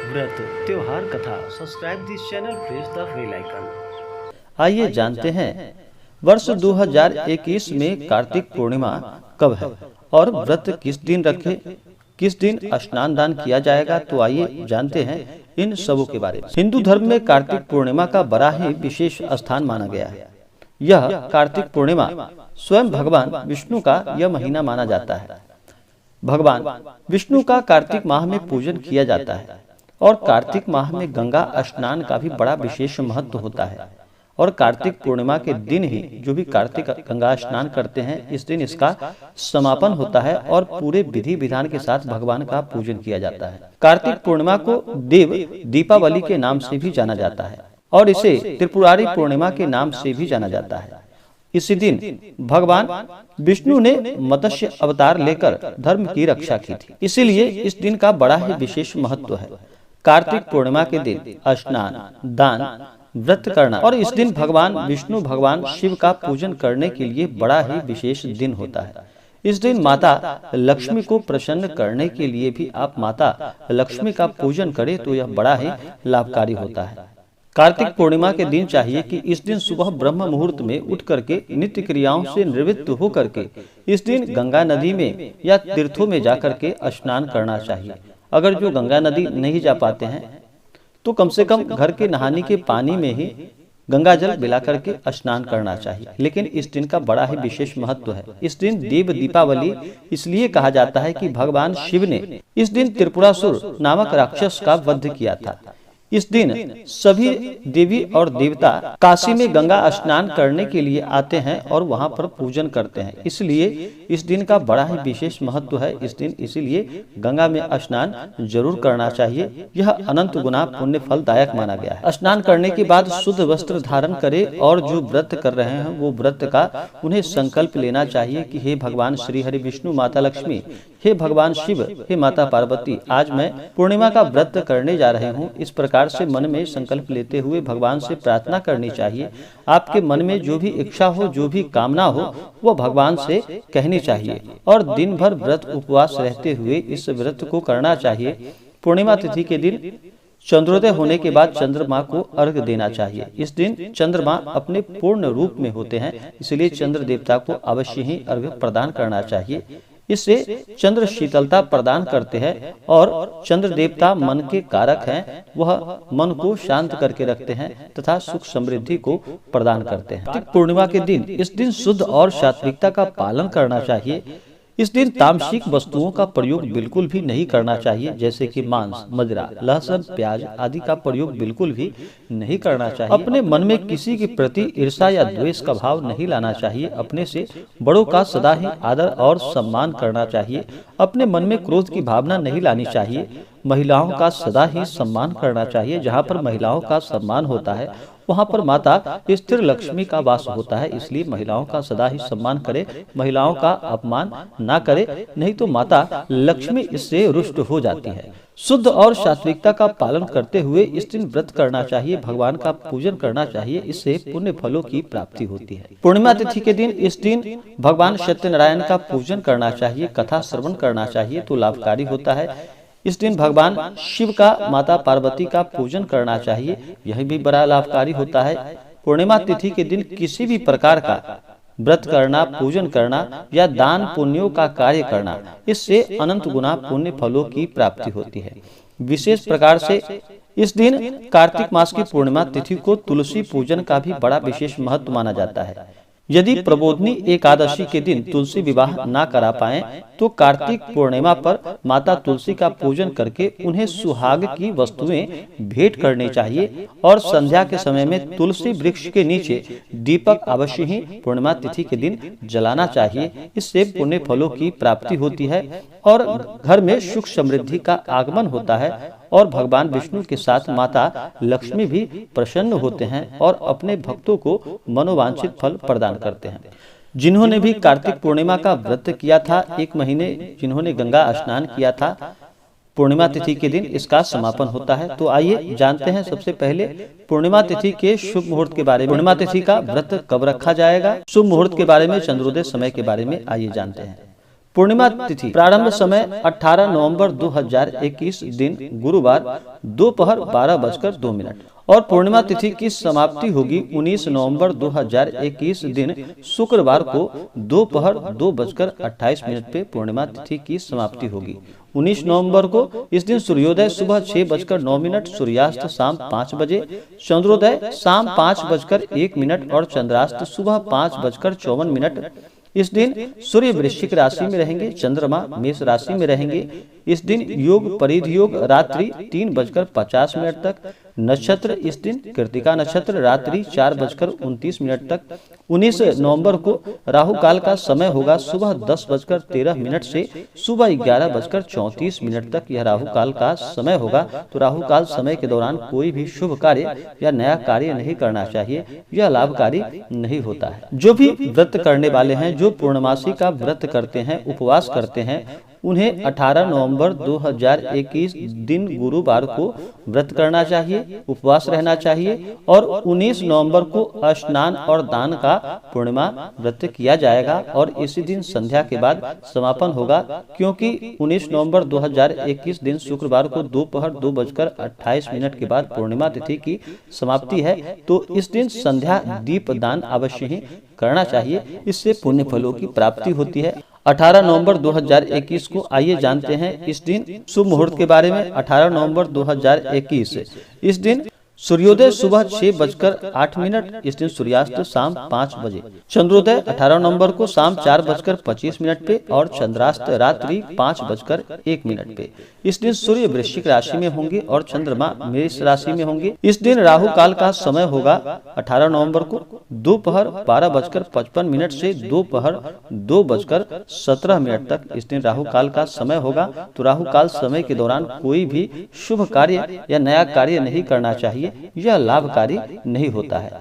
व्रत त्योहार कथा subscribe this channel, press the bell icon. आइए जानते हैं वर्ष 2021 में कार्तिक पूर्णिमा कब है और व्रत किस दिन रखे, किस दिन स्नान दान किया जाएगा। तो आइए जानते हैं इन सबों के बारे में। हिंदू धर्म में कार्तिक पूर्णिमा का बड़ा ही विशेष स्थान माना गया है। यह कार्तिक पूर्णिमा स्वयं भगवान विष्णु का यह महीना माना जाता है। भगवान विष्णु का कार्तिक माह में पूजन किया जाता है और कार्तिक माह में गंगा स्नान का भी बड़ा विशेष महत्व होता है। और कार्तिक पूर्णिमा के दिन ही जो भी कार्तिक गंगा स्नान करते हैं, इस दिन इसका समापन होता है और पूरे विधि विधान के साथ भगवान का पूजन किया जाता है। कार्तिक पूर्णिमा को देव दीपावली के नाम से भी जाना जाता है और इसे त्रिपुरारी पूर्णिमा के नाम से भी जाना जाता है। इसी दिन भगवान विष्णु ने मत्स्य अवतार लेकर धर्म की रक्षा की थी, इसीलिए इस दिन का बड़ा ही विशेष महत्व है। कार्तिक पूर्णिमा के दिन स्नान दान व्रत करना और इस दिन भगवान विष्णु भगवान शिव का पूजन करने के लिए बड़ा ही विशेष दिन होता है। इस दिन माता लक्ष्मी को प्रसन्न करने के लिए भी आप माता लक्ष्मी का पूजन करें तो यह बड़ा ही लाभकारी होता है। कार्तिक पूर्णिमा के दिन चाहिए कि इस दिन सुबह ब्रह्म मुहूर्त में उठ करके नित्य क्रियाओं से निवृत्त हो करके इस दिन गंगा नदी में या तीर्थों में जाकर के स्नान करना चाहिए। अगर जो गंगा नदी नहीं जा पाते हैं तो कम से कम घर के नहाने के पानी में ही गंगा जल मिला करके स्नान करना चाहिए। लेकिन इस दिन का बड़ा ही विशेष महत्व है। इस दिन देव दीपावली इसलिए कहा जाता है कि भगवान शिव ने इस दिन त्रिपुरासुर नामक राक्षस का वध किया था। इस दिन सभी देवी और देवता काशी में गंगा स्नान करने के लिए आते हैं और वहां पर पूजन करते हैं, इसलिए इस दिन का बड़ा ही विशेष महत्व है। इस दिन इसीलिए गंगा में स्नान जरूर करना चाहिए। यह अनंत गुना पुण्य फलदायक माना गया है। स्नान करने के बाद शुद्ध वस्त्र धारण करें और जो व्रत कर रहे हैं वो व्रत का उन्हें संकल्प लेना चाहिए कि हे भगवान श्री हरि विष्णु माता लक्ष्मी, हे भगवान शिव, हे माता पार्वती, आज मैं पूर्णिमा का व्रत करने जा रहे हूँ। इस प्रकार से मन में संकल्प लेते हुए भगवान से प्रार्थना करनी चाहिए। आपके मन में जो भी इच्छा हो, जो भी कामना हो, वह भगवान से कहनी चाहिए और दिन भर व्रत उपवास रहते हुए इस व्रत को करना चाहिए। पूर्णिमा तिथि के दिन चंद्रोदय होने के बाद चंद्रमा को अर्घ देना चाहिए। इस दिन चंद्रमा अपने पूर्ण रूप में होते हैं, इसलिए चंद्र देवता को अवश्य ही अर्घ प्रदान करना चाहिए। इससे चंद्र शीतलता प्रदान करते हैं और चंद्र देवता मन के कारक हैं। वह मन को शांत करके रखते हैं तथा सुख समृद्धि को प्रदान करते हैं। कार्तिक पूर्णिमा के दिन इस दिन शुद्ध और सात्विकता का पालन करना चाहिए। इस दिन तामसिक वस्तुओं का प्रयोग बिल्कुल भी नहीं करना चाहिए, जैसे कि मांस, मदिरा, लहसुन, प्याज आदि का प्रयोग बिल्कुल भी नहीं करना चाहिए। अपने मन में किसी के प्रति ईर्ष्या या द्वेष का भाव नहीं लाना चाहिए। अपने से बड़ों का सदा ही आदर और सम्मान करना चाहिए। अपने मन में क्रोध की भावना नहीं लानी चाहिए। महिलाओं का सदा ही सम्मान करना चाहिए। जहाँ पर महिलाओं का सम्मान होता है वहाँ पर माता स्थिर लक्ष्मी का वास होता है, इसलिए महिलाओं का सदा ही सम्मान करे, महिलाओं का अपमान ना करे, नहीं तो माता लक्ष्मी इससे रुष्ट हो जाती है। शुद्ध और सात्विकता का पालन करते हुए इस दिन व्रत करना चाहिए, भगवान का पूजन करना चाहिए, इससे पुण्य फलों की प्राप्ति होती है। पूर्णिमा तिथि के दिन इस दिन भगवान सत्यनारायण का पूजन करना चाहिए, कथा श्रवण करना चाहिए तो लाभकारी होता है। इस दिन भगवान शिव का माता पार्वती का पूजन करना चाहिए, यह भी बड़ा लाभकारी होता है। पूर्णिमा तिथि के दिन किसी भी प्रकार का व्रत करना, पूजन करना या दान पुण्यों का कार्य करना, इससे अनंत गुना पुण्य फलों की प्राप्ति होती है। विशेष प्रकार से इस दिन कार्तिक मास की पूर्णिमा तिथि को तुलसी पूजन का भी बड़ा विशेष महत्व माना जाता है। यदि प्रबोधनी एकादशी के दिन तुलसी विवाह ना करा पाए तो कार्तिक पूर्णिमा पर माता तुलसी का पूजन करके उन्हें सुहाग की वस्तुएं भेंट करनी चाहिए और संध्या के समय में तुलसी वृक्ष के नीचे दीपक अवश्य ही पूर्णिमा तिथि के दिन जलाना चाहिए। इससे पुण्य फलों की प्राप्ति होती है और घर में सुख समृद्धि का आगमन होता है और भगवान विष्णु के साथ माता लक्ष्मी भी प्रसन्न होते हैं और अपने भक्तों को मनोवांछित फल प्रदान करते हैं। जिन्होंने भी कार्तिक पूर्णिमा का व्रत किया था, एक महीने जिन्होंने गंगा स्नान किया था, पूर्णिमा तिथि के दिन इसका समापन होता है। तो आइए जानते हैं सबसे पहले पूर्णिमा तिथि के शुभ मुहूर्त के बारे में। पूर्णिमा तिथि का व्रत कब रखा जाएगा, शुभ मुहूर्त के बारे में, चंद्रोदय समय के बारे में आइए जानते हैं। पूर्णिमा तिथि प्रारंभ समय 18 नवंबर 2021 दिन गुरुवार दोपहर 12:02 और पूर्णिमा तिथि की समाप्ति होगी 19 नवंबर 2021 दिन शुक्रवार को दोपहर 2:28 पे पूर्णिमा तिथि की समाप्ति होगी। 19 नवंबर को इस दिन सूर्योदय सुबह 6:09, सूर्यास्त शाम 5 बजे, चंद्रोदय शाम 5:01 और चंद्रास्त सुबह 5:54। इस दिन सूर्य वृश्चिक राशि में रहेंगे, चंद्रमा मेष राशि में रहेंगे। इस दिन योग परिध योग रात्रि 3:50 तक, नक्षत्र इस दिन कृतिका नक्षत्र रात्रि 4:29 तक। 19 नवंबर को राहु काल का समय होगा सुबह 10:13 से सुबह 11:34 तक यह राहु काल का समय होगा। तो राहु काल समय के दौरान कोई भी शुभ कार्य या नया कार्य नहीं करना चाहिए, यह लाभकारी नहीं होता है। जो भी व्रत करने वाले हैं, जो पूर्णमासी का व्रत करते हैं, उपवास करते हैं, उन्हें 18 नवंबर 2021 दिन गुरुवार को व्रत करना चाहिए, उपवास रहना चाहिए और 19 नवंबर को स्नान और दान का पूर्णिमा व्रत किया जाएगा और इसी दिन संध्या के बाद समापन होगा। क्योंकि 19 नवंबर 2021 दिन शुक्रवार को दोपहर 2:28 के बाद पूर्णिमा तिथि की समाप्ति है, तो इस दिन संध्या दीप दान अवश्य ही करना चाहिए, इससे पुण्य फलों की प्राप्ति होती है। 18 नवंबर 2021 को आइए जानते हैं इस दिन शुभ मुहूर्त के बारे में। 18 नवंबर 2021 इस दिन सूर्योदय सुबह 6:08, इस दिन सूर्यास्त शाम 5 बजे, चंद्रोदय 18 नवंबर को शाम 4:25 पे और चंद्रास्त रात्रि 5:01 पे। इस दिन सूर्य वृश्चिक राशि में होंगे और चंद्रमा मेष राशि में होंगे। इस दिन राहु काल का समय होगा 18 नवंबर को दोपहर 12:55 से दोपहर 2:17 तक। इस दिन राहु काल का समय होगा। तो राहु काल समय के दौरान कोई भी शुभ कार्य या नया कार्य नहीं करना चाहिए, यह लाभकारी नहीं होता है।